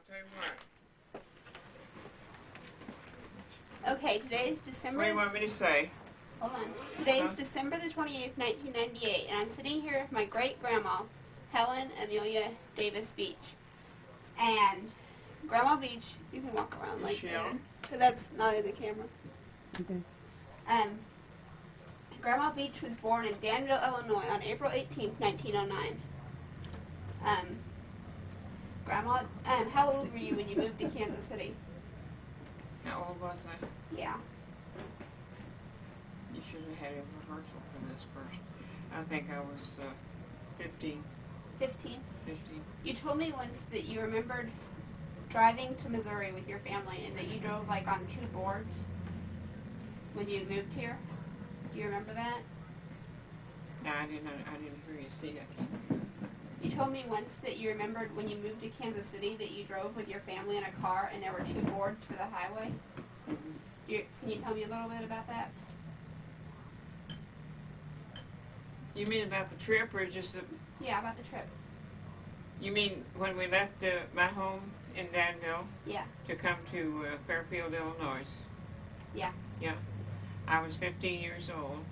Tell you what. Okay, today is December. What do you want me to say? Hold on. Today is December the 28th, 1998, and I'm sitting here with my great-grandma, Helen Amelia Davis Beach. And Grandma Beach, you can walk around like that. Because that's not in the camera. Okay. Grandma Beach was born in Danville, Illinois on April 18th, 1909. Grandma, how old were you when you moved to Kansas City? How old was I? Yeah. You should have had a rehearsal for this first. I think I was 15. 15? 15. You told me once that you remembered driving to Missouri with your family and that you drove like on 2 boards when you moved here. Do you remember that? No, I didn't hear you see it. You told me once that you remembered when you moved to Kansas City that you drove with your family in a car and there were 2 boards for the highway. Mm-hmm. Can you tell me a little bit about that? You mean about the trip or just the... Yeah, about the trip. You mean when we left my home in Danville? Yeah. To come to Fairfield, Illinois? Yeah. Yeah. I was 15 years old.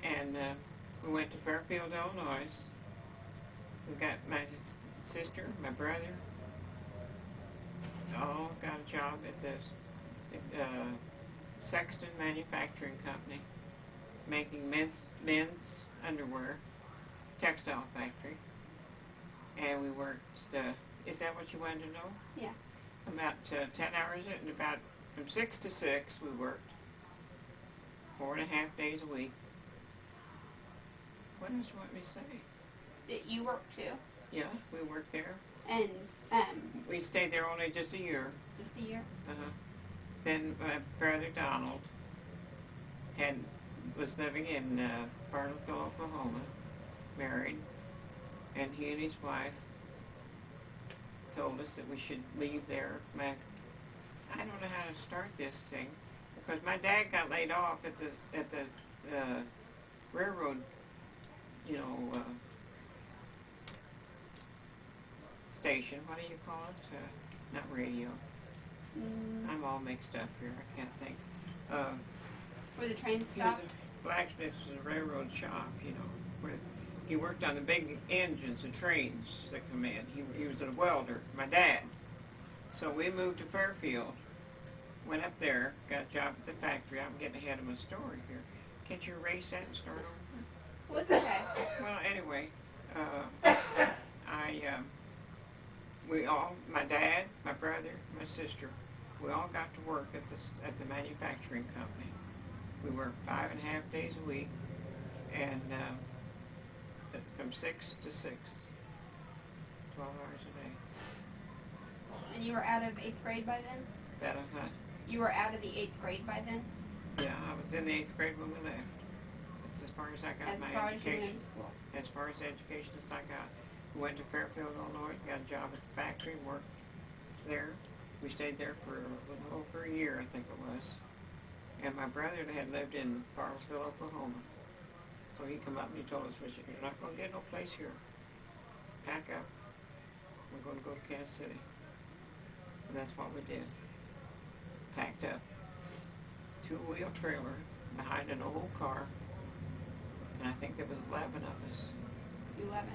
And we went to Fairfield, Illinois. We got my sister, my brother, all got a job at the Sexton Manufacturing Company, making men's underwear, textile factory. And we worked, is that what you wanted to know? Yeah. About 10 hours, and about from 6 to 6 we worked, 4.5 days a week. What else you want me to say? That you worked too? Yeah, we worked there. And, we stayed there only just a year. Just a year? Uh-huh. Then my brother Donald was living in Bartlesville, Oklahoma, married, and he and his wife told us that we should leave there. I don't know how to start this thing, because my dad got laid off at the railroad, station. What do you call it? Not radio. I'm all mixed up here. I can't think. Where the train stopped? Blacksmith was a railroad shop, where he worked on the big engines and trains that come in. He was a welder, my dad. So we moved to Fairfield, went up there, got a job at the factory. I'm getting ahead of my story here. Can't you erase that and start over? Well, it's okay. Well, anyway, we all, my dad, my brother, my sister, we all got to work at the manufacturing company. We worked 5.5 days a week, and from 6 to 6, 12 hours a day. And you were out of 8th grade by then? That of what? You were out of the 8th grade by then? Yeah, I was in the 8th grade when we left. That's as far as I got my education. As far as education as I got. We went to Fairfield, Illinois, got a job at the factory, worked there. We stayed there for a little over a year, I think it was. And my brother had lived in Bartlesville, Oklahoma. So he come up and he told us, you're not going to get no place here. Pack up. We're going to go to Kansas City. And that's what we did. Packed up. 2-wheel trailer behind an old car. And I think there was 11 of us. 11.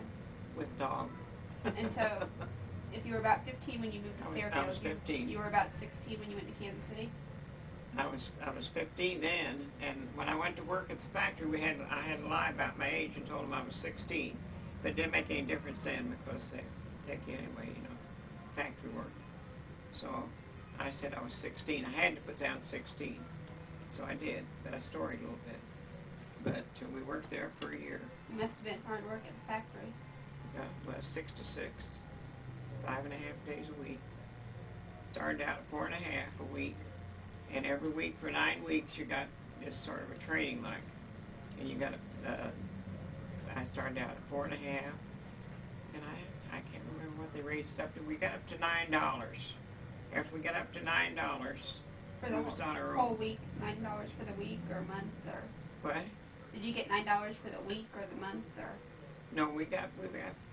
With dog. And so, if you were about 15 when you moved to Fairfield, I was 15. You were about 16 when you went to Kansas City? I was 15 then, and when I went to work at the factory, I had to lie about my age and told them I was 16. But it didn't make any difference then, because they take you anyway, factory work. So I said I was 16. I had to put down 16. So I did, but I storied a little bit. But we worked there for a year. It must have been hard work at the factory. Yeah, well, 6 to 6, 5.5 days a week. Started out at 4.5 a week, and every week for 9 weeks you got this sort of a training like, and you got I started out at 4.5, and I can't remember what they raised it up to. We got up to $9. After we got up to $9, for the whole week, $9 for the week or month or? What? Did you get $9 for the week or the month or? No,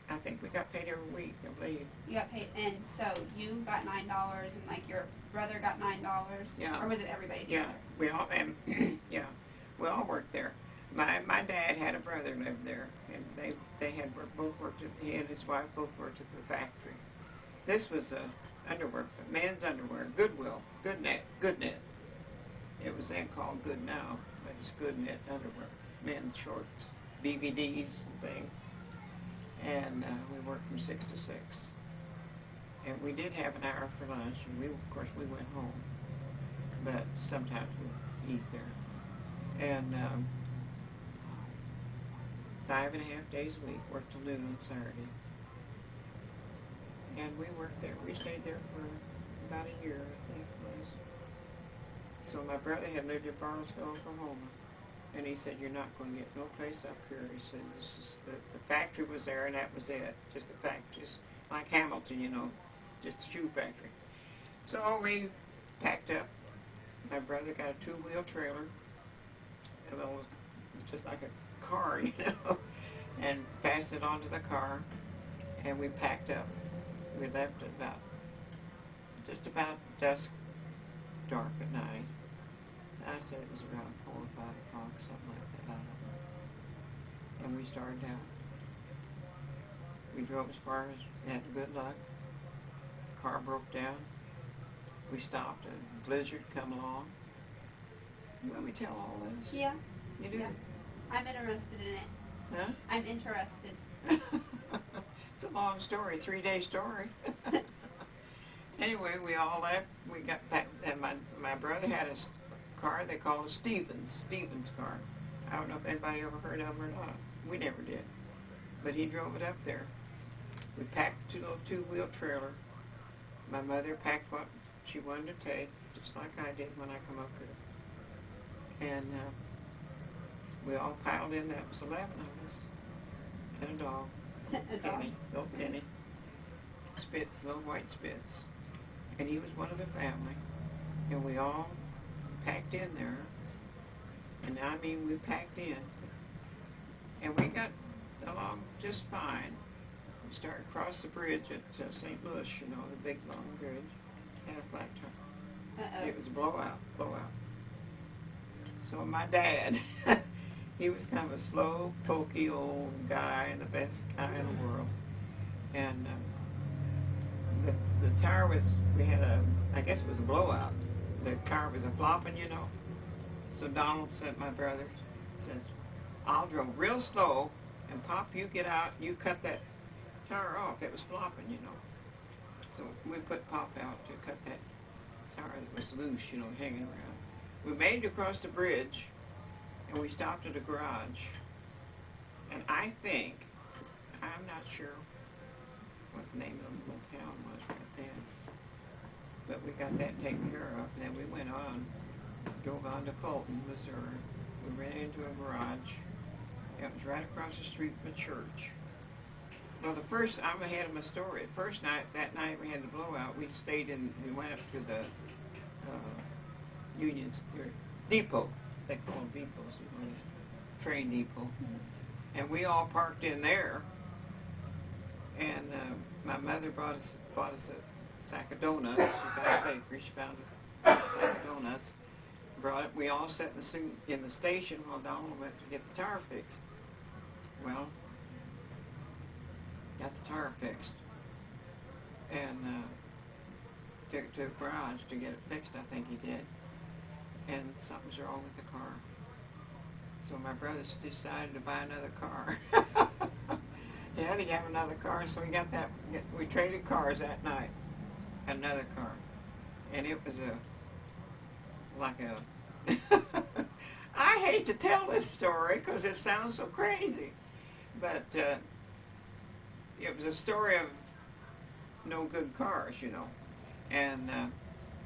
I think we got paid every week, I believe. You got paid, and so you got $9, and like your brother got $9. Yeah. Or was it everybody together? Yeah, we all yeah, we all worked there. My dad had a brother lived there, and they had both worked. He and his wife both worked at the factory. This was underwear, men's underwear, Goodwill, Goodnet. It was then called Good now, but it's Goodnet underwear, men's shorts, BVDs and things. And we worked from 6 to 6. And we did have an hour for lunch, and of course we went home. But sometimes we'd eat there. And 5.5 days a week, worked till noon on Saturday. And we worked there. We stayed there for about a year, I think it was. So my brother had lived in Bartlesville, Oklahoma. And he said, you're not going to get no place up here. He said, this is the factory was there, and that was it. Just the factory, just like Hamilton, you know, just a shoe factory. So we packed up. My brother got a 2-wheel trailer. It was just like a car, you know, and passed it onto the car, and we packed up. We left at just about dusk, dark at night. I said it was around 4 or 5 o'clock, something like that, I don't know. And we started out. We drove as far as we had good luck. Car broke down. We stopped, a blizzard come along. You want me to tell all this? Yeah. You do? Yeah. I'm interested in it. Huh? I'm interested. It's a long story, 3-day story. Anyway, we all left. We got back, and my brother had a car they called a Stevens car. I don't know if anybody ever heard of him or not. We never did. But he drove it up there. We packed the little 2-wheel trailer. My mother packed what she wanted to take, just like I did when I come up here. And we all piled in. That was 11 of us. And a dog. Penny, little Penny. Spitz, little white Spitz. And he was one of the family. And we all packed in there. And I mean, we packed in. And we got along just fine. We started across the bridge at St. Louis, you know, the big long bridge. Had a flat tire. It was a blowout. So my dad, he was kind of a slow, pokey old guy and the best guy in the world. And the tire was, we had I guess it was a blowout. The car was a flopping, you know. So Donald said, my brother, says, I'll drive real slow, and Pop, you get out, you cut that tire off. It was flopping, you know. So we put Pop out to cut that tire that was loose, you know, hanging around. We made it across the bridge, and we stopped at a garage. And I think, I'm not sure what the name of the little town was right then, but we got that taken care of. And then we went on, drove on to Fulton, Missouri. We ran into a garage. It was right across the street from a church. Well, I'm ahead of my story. The first night, that night we had the blowout, we went up to the Union Depot. They call them depots, you know, train depot. Mm-hmm. And we all parked in there. And my mother bought us a sack of donuts. She got a bakery. She found a sack of donuts. Brought it. We all sat in the station while Donald went to get the tire fixed. Well, got the tire fixed, and took it to a garage to get it fixed, I think he did, and something's wrong with the car. So my brother decided to buy another car. He had to have another car, so we traded cars that night, another car, and it was I hate to tell this story because it sounds so crazy, but it was a story of no good cars, you know. And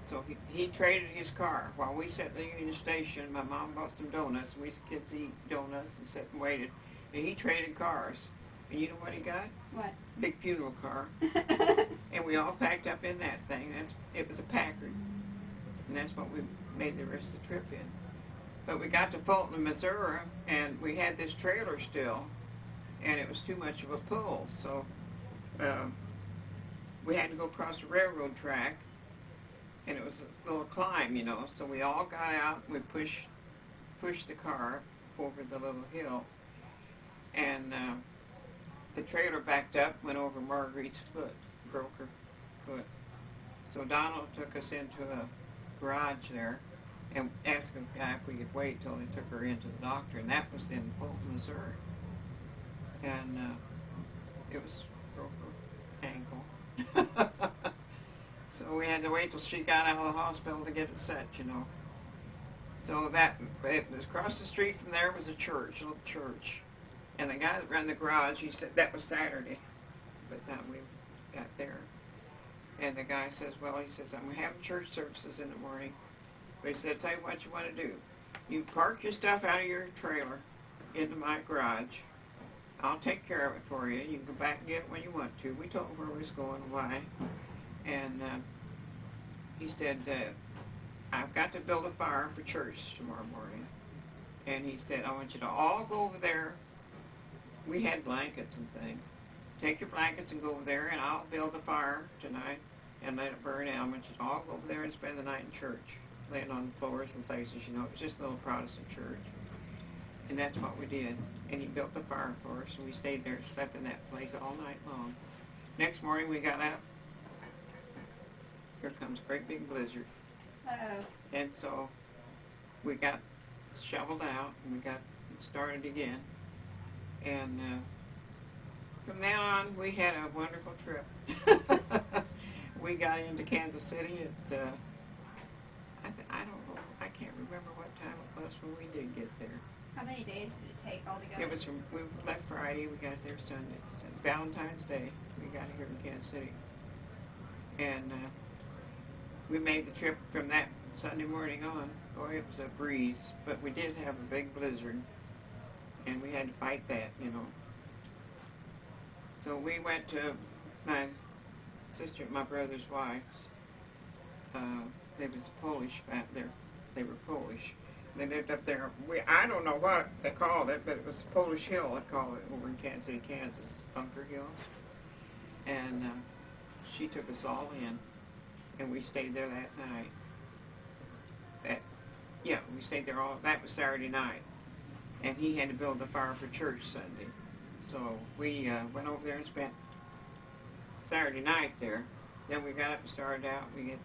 so he traded his car. While we sat in the Union Station, my mom bought some donuts, and we kids eat donuts and sat and waited. And he traded cars. And you know what he got? What? Big funeral car. And we all packed up in that thing. It was a Packard. And that's what we made the rest of the trip in. But we got to Fulton, Missouri, and we had this trailer still, and it was too much of a pull. So we had to go across the railroad track, and it was a little climb, you know. So we all got out, and we pushed the car over the little hill, and the trailer backed up, went over Marguerite's foot, broke her foot. So Donald took us into a garage there and asked the guy if we could wait till they took her into the doctor, and that was in Fulton, Missouri. And it was broke her ankle. So we had to wait till she got out of the hospital to get it set, you know. So it was across the street from there was a church, a little church. And the guy that ran the garage, he said, that was Saturday, by the time we got there. And the guy says, well, he says, I'm having church services in the morning. But he said, tell you what you want to do. You park your stuff out of your trailer into my garage. I'll take care of it for you. You can go back and get it when you want to. We told him where we was going and why. And he said, I've got to build a fire for church tomorrow morning. And he said, I want you to all go over there. We had blankets and things. Take your blankets and go over there, and I'll build a fire tonight and let it burn out. I want you to all go over there and spend the night in church, laying on the floors and places, you know. It was just a little Protestant church. And that's what we did. And he built the fire for us, and we stayed there, slept in that place all night long. Next morning we got up. Here comes a great big blizzard. Uh-oh. And so we got shoveled out, and we got started again. And from then on, we had a wonderful trip. We got into Kansas City at, I don't know, I can't remember what time it was when we did get there. How many days did it take altogether? It was we left Friday, we got there Sunday. Valentine's Day, we got here in Kansas City. And we made the trip from that Sunday morning on. Boy, it was a breeze, but we did have a big blizzard, and we had to fight that, you know. So we went to my sister, my brother's wife's. They was Polish back there. They were Polish. They lived up there. I don't know what they called it, but it was Polish Hill, they called it, over in Kansas City, Kansas, Bunker Hill. And she took us all in, and we stayed there that night. We stayed there all, that was Saturday night. And he had to build the fire for church Sunday. So we went over there and spent Saturday night there. Then we got up and started out. We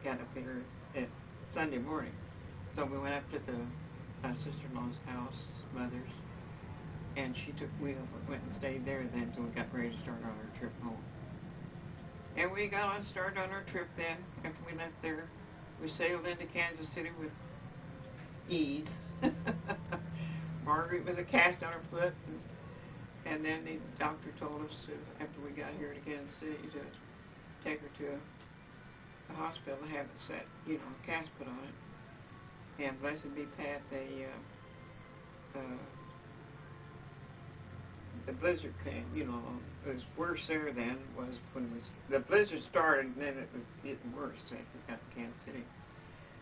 got up here at Sunday morning. So we went up to the sister-in-law's house, mother's, and we went and stayed there then until we got ready to start on our trip home. And we started on our trip then. After we left there, we sailed into Kansas City with ease. Marguerite with a cast on her foot, and then the doctor told us after we got here to Kansas City to take her to the hospital to have it set, you know, a cast put on it. And blessed be Pat, the blizzard came, you know, it was worse there than it was when the blizzard started, and then it was getting worse after we got to Kansas City.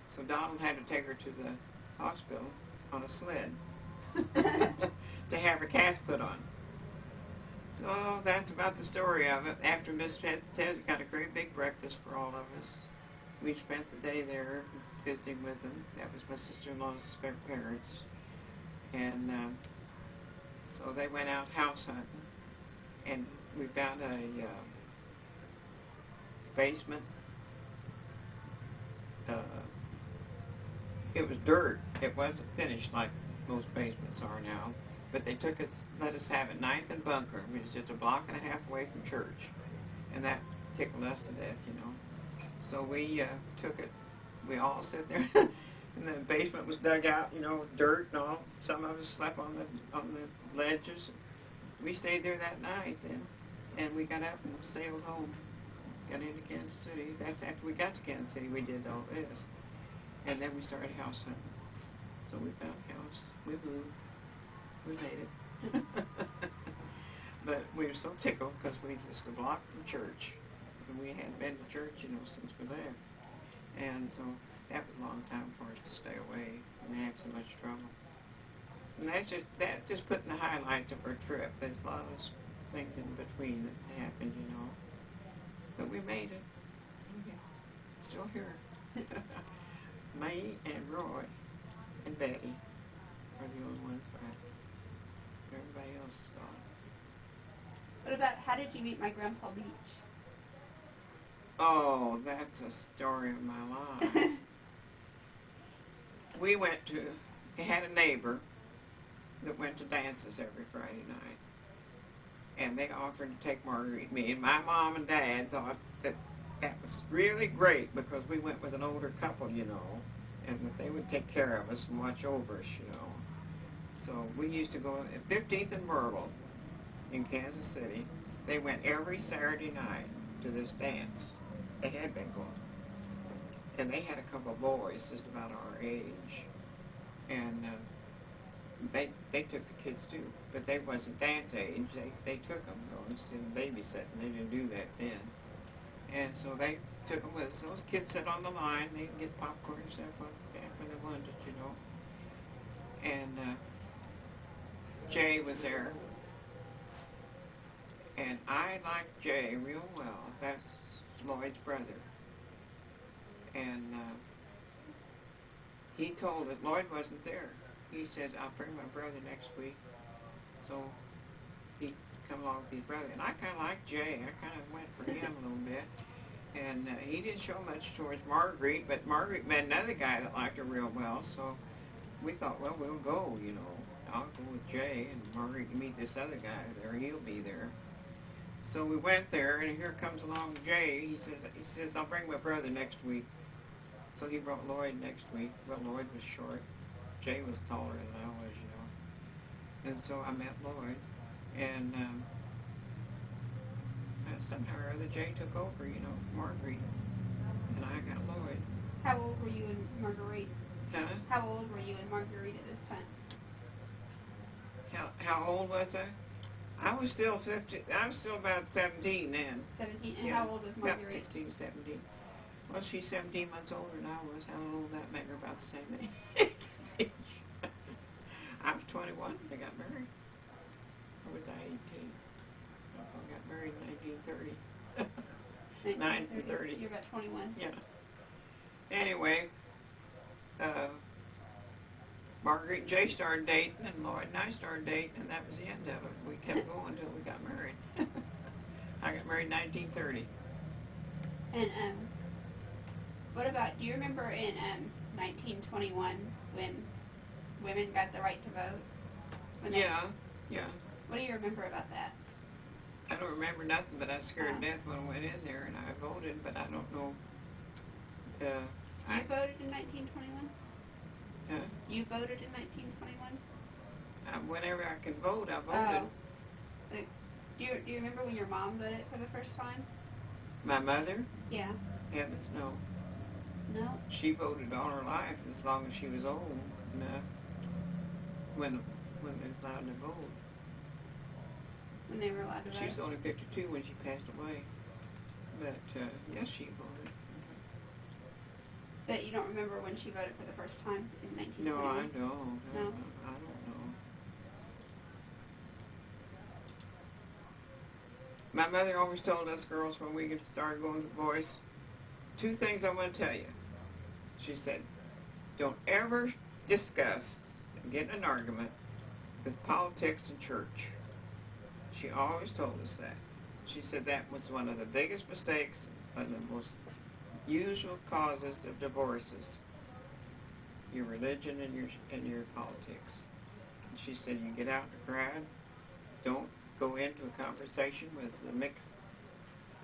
So Donald had to take her to the hospital on a sled to have her cast put on. So that's about the story of it. After Miss Tez got a great big breakfast for all of us. We spent the day there visiting with them. That was my sister-in-law's parents. And so they went out house hunting. And we found a basement. It was dirt. It wasn't finished like most basements are now. But they let us have it 9th and Bunker. We was just a block and a half away from church. And that tickled us to death, you know. So we took it. We all sat there. And the basement was dug out, you know, with dirt and all. Some of us slept on the ledges. We stayed there that night then. And we got up and sailed home. Got into Kansas City. That's after we got to Kansas City we did all this. And then we started house hunting. So we found a house. We moved. We made it. But we were so tickled because we was just a block from church. And we hadn't been to church, you know, since we left. And so that was a long time for us to stay away and have so much trouble. And that's just putting the highlights of our trip. There's a lot of things in between that happened, you know. But we made it. Still here. Me and Roy and Betty are the only ones left. Everybody else is gone. What about, how did you meet my Grandpa Beach? Oh, that's a story of my life. We had a neighbor that went to dances every Friday night. And they offered to take Marguerite and me. And my mom and dad thought that was really great because we went with an older couple, you know, and that they would take care of us and watch over us, you know. So we used to go at 15th and Myrtle in Kansas City. They went every Saturday night to this dance. They had been going. And they had a couple of boys just about our age. And they took the kids too, but they wasn't dance age. They took them though, instead of babysitting. They didn't do that then. And so they took them with us. Those kids sat on the line. They could get popcorn and stuff when they wanted it, you know. And Jay was there. And I liked Jay real well. That's Lloyd's brother. And he told us, Lloyd wasn't there. He said, I'll bring my brother next week. So he come along with his brother. And I kind of liked Jay. I kind of went for him a little bit. And he didn't show much towards Marguerite, but Marguerite met another guy that liked her real well. So we thought, well, we'll go, you know. I'll go with Jay, and Marguerite can meet this other guy there. He'll be there. So we went there, and here comes along Jay. He says, I'll bring my brother next week. So he brought Lloyd next week. Well, Lloyd was short. Jay was taller than I was, you know. And so I met Lloyd, and somehow or other Jay took over, you know, Marguerite, and I got Lloyd. How old were you and Marguerite? Huh? How old were you and Marguerite at this time? How old was I? I was still 15. I was still about 17 then. 17. And yeah. How old was Marguerite? About 16, 17. Well, she's 17 months older than I was. How old that make her? About the same age. I was 21 when I got married. Or was I 18? I got married in 1930. 1930. You're about 21. Yeah. Anyway, Marguerite and Jay started dating, and Lloyd and I started dating, and that was the end of it. We kept going until we got married. I got married in 1930. And what about, do you remember in 1921 when women got the right to vote? Yeah. What do you remember about that? I don't remember nothing, but I was scared to death when I went in there, and I voted, but I don't know. You voted in 1921? Huh? You voted in 1921? Whenever I can vote, I voted. Oh. Do you remember when your mom voted for the first time? My mother? Yeah. Heavens, no. No? She voted all her life as long as she was old enough. When they was allowed to vote. When they were allowed to vote? She was only 52 when she passed away. But, yes, she voted. But you don't remember when she voted for the first time in 1921? No, I don't. No? I don't know. My mother always told us girls when we started going to the voice, 2 things I want to tell you. She said, don't ever discuss and get in an argument with politics and church. She always told us that. She said that was one of the biggest mistakes and the most usual causes of divorces. Your religion and your politics. And she said you get out in the crowd, don't go into a conversation with the mixed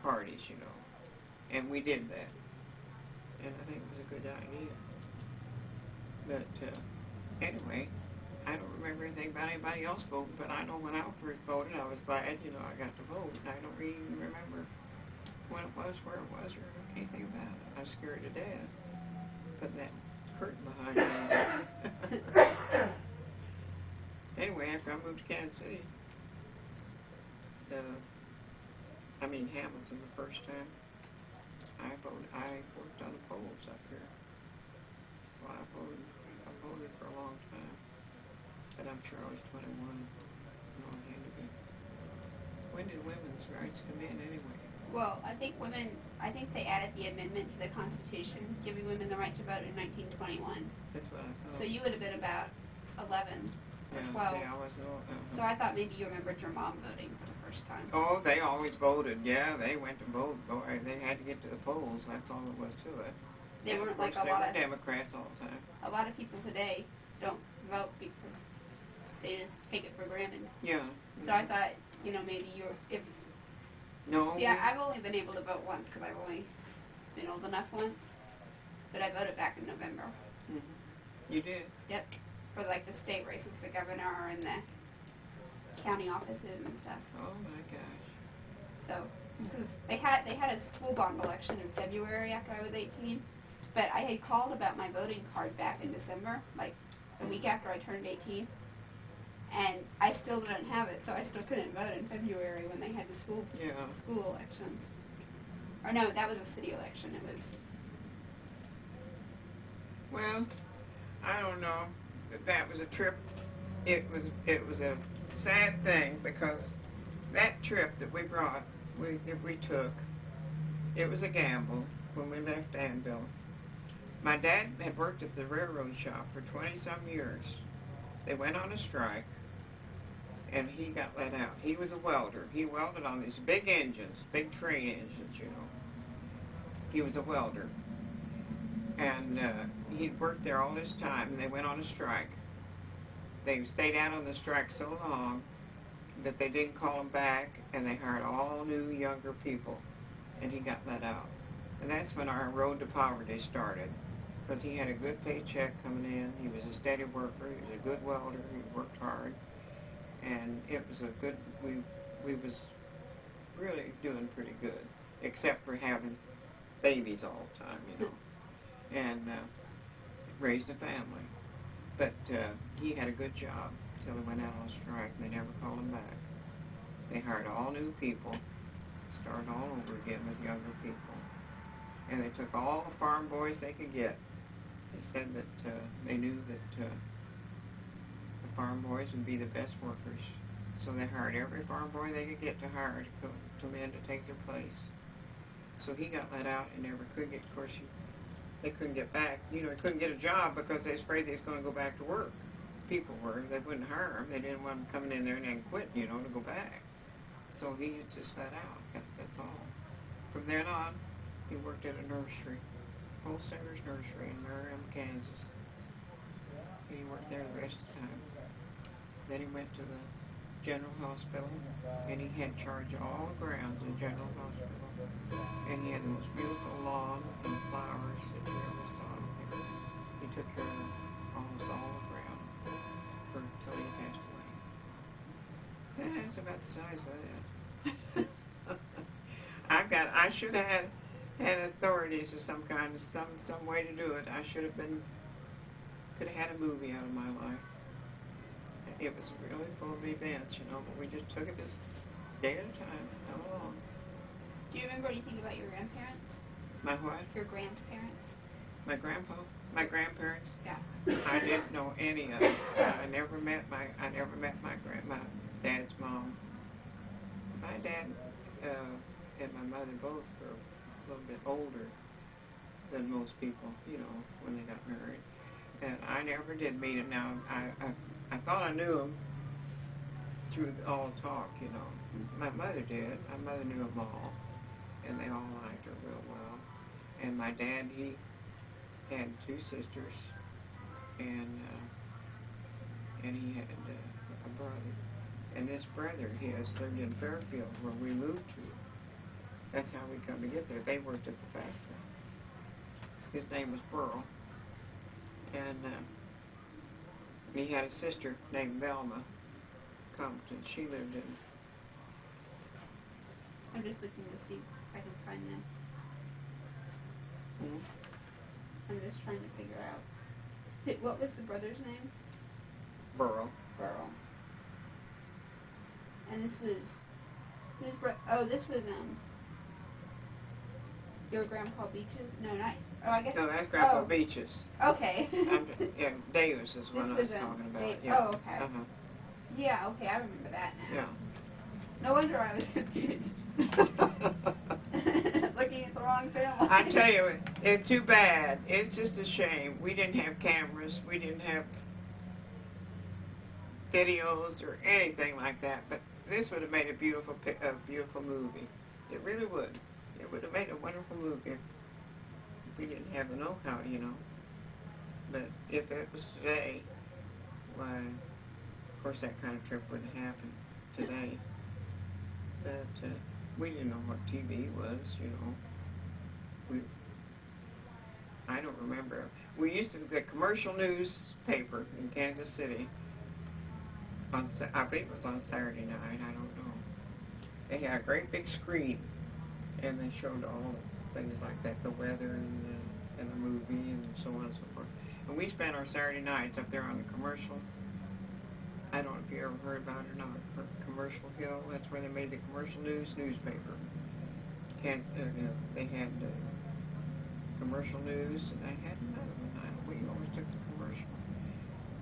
parties, you know. And we did that. And I think it was a good idea. But anyway, I don't remember anything about anybody else voting, but I know when I first voted, I was glad, you know, I got to vote. And I don't even remember when it was, where it was, or anything about it. I was scared to death. Putting that curtain behind me. Anyway, after I moved to Kansas City, Hamilton the first time, I worked on the polls up here. So I voted for a long time. But I'm sure I was 21. No, I had to be. When did women's rights come in anyway? Well, I think they added the amendment to the Constitution giving women the right to vote in 1921. That's what I thought. So you would have been about 11 or 12. See, I was old. So I thought maybe you remembered your mom voting for the first time. Oh, they always voted. Yeah, they went to vote. Boy, they had to get to the polls. That's all there was to it. They weren't like a lot of Democrats all the time. A lot of people today don't vote because they just take it for granted. Yeah. So I thought, maybe No. See, I've only been able to vote once because I've only been old enough once. But I voted back in November. Mm-hmm. You did? Yep. For like the state races, the governor and the county offices and stuff. Oh my gosh. So, because they had a school bond election in February after I was 18, but I had called about my voting card back in December, like the week after I turned 18, and I still didn't have it, so I still couldn't vote in February when they had the school elections. Or no, that was a city election. It was. Well, I don't know. That was a trip. It was a sad thing because that trip that we took, it was a gamble when we left Danville. My dad had worked at the railroad shop for 20-some years. They went on a strike, and he got let out. He was a welder. He welded on these big engines, big train engines, He was a welder. And he'd worked there all this time, and they went on a strike. They stayed out on the strike so long that they didn't call him back, and they hired all new, younger people, and he got let out. And that's when our road to poverty started, because he had a good paycheck coming in. He was a steady worker. He was a good welder. He worked hard, and it was a good. We was really doing pretty good, except for having babies all the time, and raised a family. But he had a good job until he went out on strike, and they never called him back. They hired all new people, started all over again with younger people. And they took all the farm boys they could get. They said that they knew that the farm boys would be the best workers. So they hired every farm boy they could get to hire to come in to take their place. So he got let out and never could get, of course, they couldn't get back. He couldn't get a job because they was afraid they was going to go back to work. People were. They wouldn't hire him. They didn't want him coming in there and then quit, to go back. So he just let out. That's all. From then on, he worked at a nursery, wholesaler's nursery in Merriam, Kansas. And he worked there the rest of the time. Then he went to the general hospital, and he had charge of all the grounds in the general hospital. And he had the most beautiful lawn and flowers that you ever saw there. He took care of almost all the ground until he passed away. That's about the size of that. I should have had authorities of some kind, some way to do it. I could have had a movie out of my life. It was really full of events, but we just took it a day at a time, how long. Do you remember anything about your grandparents? My what? Your grandparents. My grandpa? My grandparents? Yeah. I didn't know any of them. I never met my dad's mom. My dad and my mother both were a little bit older than most people, when they got married. And I never did meet him. Now, I thought I knew him through all the talk, My mother did. My mother knew them all, and they all liked her real well. And my dad, he had two sisters, and he had a brother. And this brother of his lived in Fairfield, where we moved to. That's how we come to get there. They worked at the factory. His name was Burl. And he had a sister named Velma Compton. She lived in... I'm just looking to see if I can find them. Mm-hmm. I'm just trying to figure out. What was the brother's name? Burl. Burl. And this was... this was, your Grandpa Beaches? No, not... Oh, I guess... No, that's Grandpa Beaches. Okay. Yeah, Davis is what I was talking about. Oh, okay. Uh-huh. Yeah, okay, I remember that now. Yeah. No wonder I was confused. Looking at the wrong film. I tell you, it's too bad. It's just a shame. We didn't have cameras. We didn't have videos or anything like that. But this would have made a beautiful movie. It really would. It would have made a wonderful movie if we didn't have the know-how, you know. But if it was today, why, of course, that kind of trip wouldn't happen today. But we didn't know what TV was, you know. I don't remember. We used to get commercial newspaper in Kansas City. I believe it was on Saturday night. I don't know. They had a great big screen, and they showed all things like that, the weather and the movie and so on and so forth. And we spent our Saturday nights up there on the commercial. I don't know if you ever heard about it or not. Commercial Hill. That's where they made the commercial newspaper. They had commercial news, and they had another one. We always took the commercial.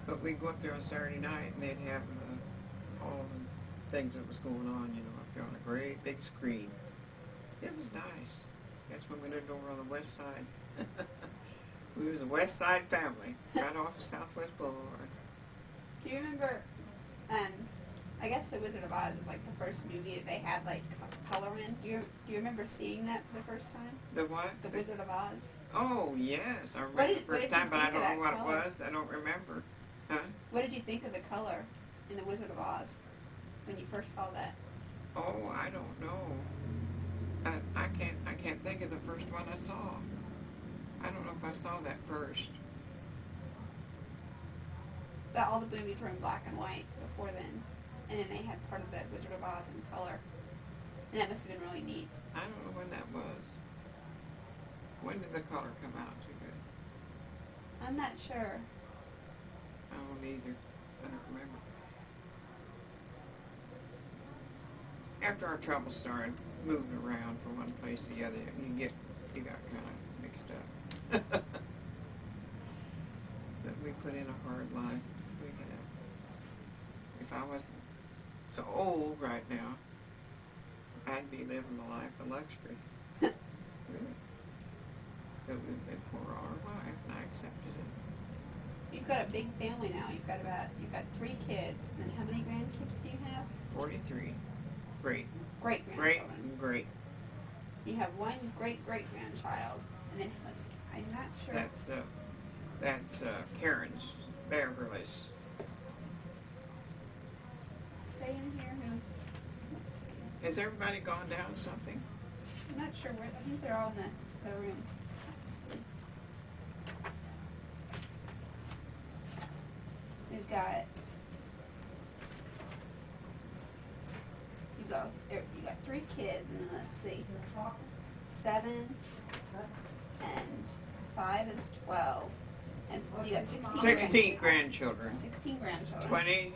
But we'd go up there on Saturday night, and they'd have all the things that was going on, you know, up there on a great big screen. It was nice. That's when we lived over on the west side. We was a west side family, right off of Southwest Boulevard. Do you remember, I guess The Wizard of Oz was like the first movie that they had like color in. Do you remember seeing that for the first time? The what? The Wizard of Oz. Oh, yes. I remember the first time, but I don't know what it was. I don't remember. Huh? What did you think of the color in The Wizard of Oz when you first saw that? Oh, I don't know. I can't think of the first one I saw. I don't know if I saw that first. So all the movies were in black and white before then, and then they had part of the Wizard of Oz in color, and that must have been really neat. I don't know when that was. When did the color come out? Too good. I'm not sure. I don't either. I don't remember. After our trouble started moving around from one place to the other, you got kind of mixed up. But we put in a hard life. We have. If I wasn't so old right now, I'd be living the life of luxury. Really. But we've been poor all our life, and I accepted it. You've got a big family now. You've got 3 kids. And how many grandkids do you have? 43. Great. Great grandchildren. Great and great. You have one great grandchild, and then let's see, I'm not sure. That's Karen's, Beverly's. Say in here who. Let's see. Has everybody gone down something? I'm not sure where. I think they're all in the room. Let's see. We've got. You got 3 kids, and then let's see. 7 and 5 is 12, and so you got 16 grandchildren. 16 grandchildren. 20.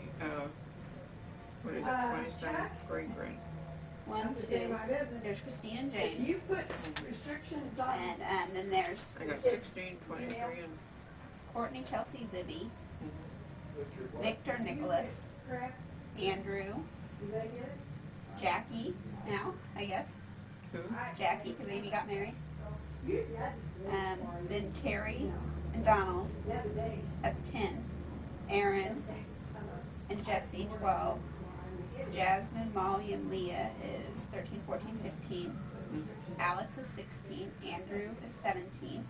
What is it? 27 great grand. 1, 2. There's Christine and James. You put restrictions on. And then there's I got 16, 23, and Courtney, Kelsey, Libby, Victor, Nicholas, Andrew, Jackie. Now, I guess. who? Jackie, because Amy got married. Then Carrie and Donald. That's 10. Aaron and Jesse, 12. Jasmine, Molly, and Leah is 13, 14, 15. Alex is 16. Andrew is 17.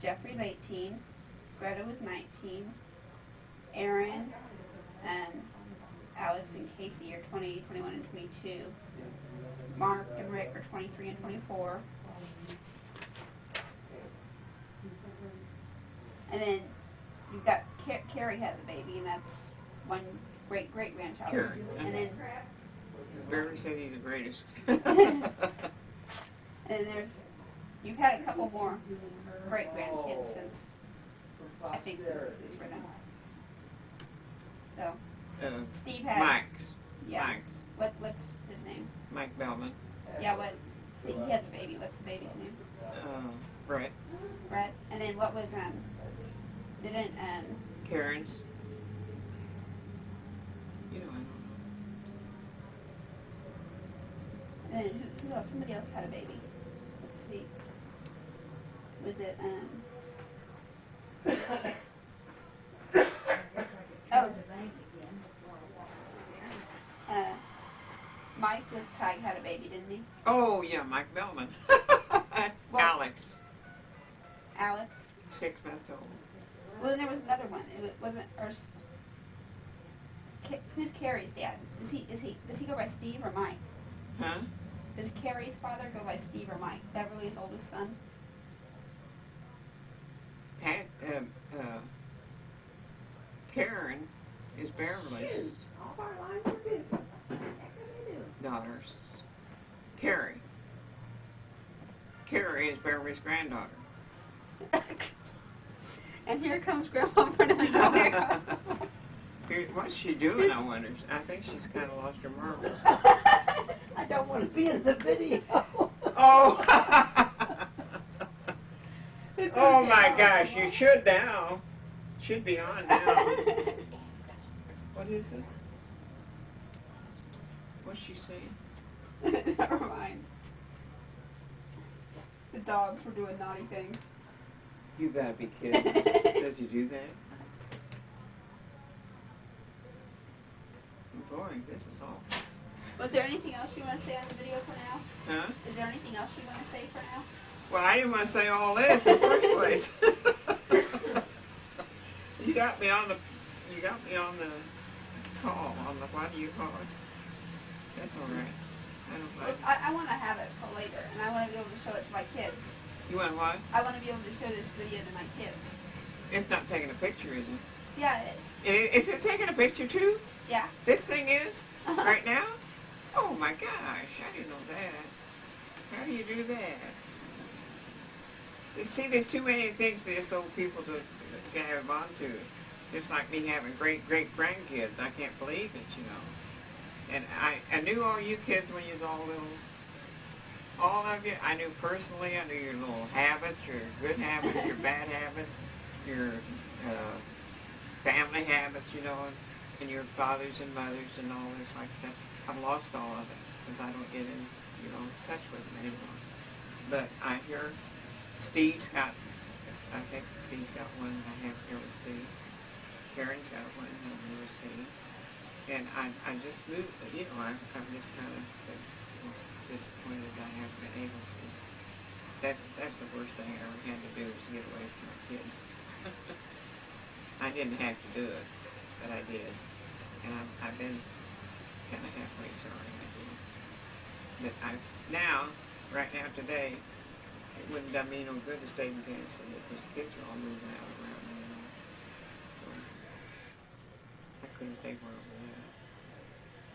Jeffrey's 18. Greta was 19. Aaron, Alex and Casey are 20, 21, and 22. Mark and Rick are 23 and 24. And then you've got Carrie has a baby, and that's one great grandchild. Carrie. And then Barry said he's the greatest. and you've had a couple more great grandkids since I think since this was written. So Steve has Mike's. Yeah. Mike's. What's his name? Mike Bellman. Yeah. He has a baby. What's the baby's name? Brett. Brett. And then what was didn't Karen's. You know, I don't know. And then who else? Somebody else had a baby. Let's see. Was it, Mike Lipkite had a baby, didn't he? Oh, yeah, Mike Bellman. Well, Alex. Alex. 6 months old. Well, then there was another one. It wasn't, who's Carrie's dad? Does he go by Steve or Mike? Huh? Does Carrie's father go by Steve or Mike? Beverly's oldest son? Karen is Beverly's All our lines are busy. What the heck are they doing? daughter's. Carrie is Beverly's granddaughter. And here comes Grandma in front of me going across the floor. What's she doing, I wonder? I think she's kind of lost her marbles. I don't want to be in the video. Oh! It's Oh okay. my gosh, you should now. Should be on now. What is it? What's she saying? Never mind. The dogs were doing naughty things. You gotta be kidding. Does he do that? Boy, this is all. Was there anything else you want to say on the video for now? Huh? Is there anything else you want to say for now? Well, I didn't want to say all this in the first place. You got me on the call, on the, what do you call it? That's all right. I don't mind. I want to have it for later, and I want to be able to show it to my kids. You want what? I want to be able to show this video to my kids. It's not taking a picture, is it? Yeah, it is. Is it taking a picture too? Yeah. This thing is? Right now? Oh my gosh, I didn't know that. How do you do that? You see, there's too many things for just old people to have on to. Just like me having great-great-grandkids. I can't believe it, you know. And I knew all you kids when you was all littles. All of you, I knew personally. I knew your little habits, your good habits, your bad habits, your family habits, you know, and your fathers and mothers and all this like stuff. I've lost all of it because I don't get in, you know, touch with them anymore. But I hear Steve's got, I think Steve's got one that I haven't ever seen. Karen's got one that I've never seen. And I just knew, you know, I'm just kind of disappointed that I haven't been able to. That's the worst thing I ever had to do was get away from my kids. I didn't have to do it, but I did. And I've been kind of halfway sorry I did. But right now, today, it wouldn't have done me no good to stay in Kansas City because the kids are all moving out around me, you know. So I couldn't stay where I was at.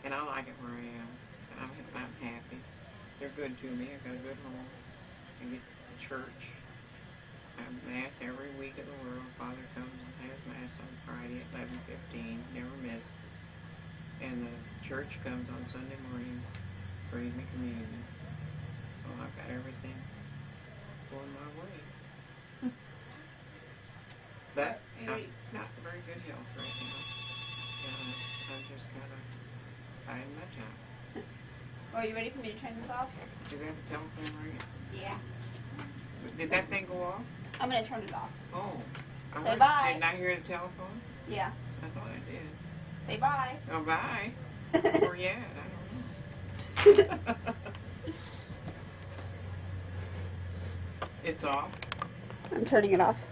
And I like it where I am. And I'm happy. They're good to me. I've got a good home. I get to church. I have Mass every week of the world. Father comes and has Mass on Friday at 11:15. Never misses. And the church comes on Sunday morning, brings me communion. So I've got everything going my way. But not very good health right now. I'm just kind of biding my time. Oh, are you ready for me to turn this off? Is that the telephone ringing? Yeah. Did that thing go off? I'm going to turn it off. Oh. Say bye. Didn't I hear the telephone? Yeah. I thought I did. Say bye. Oh, bye. Where you at? I don't know. It's off. I'm turning it off.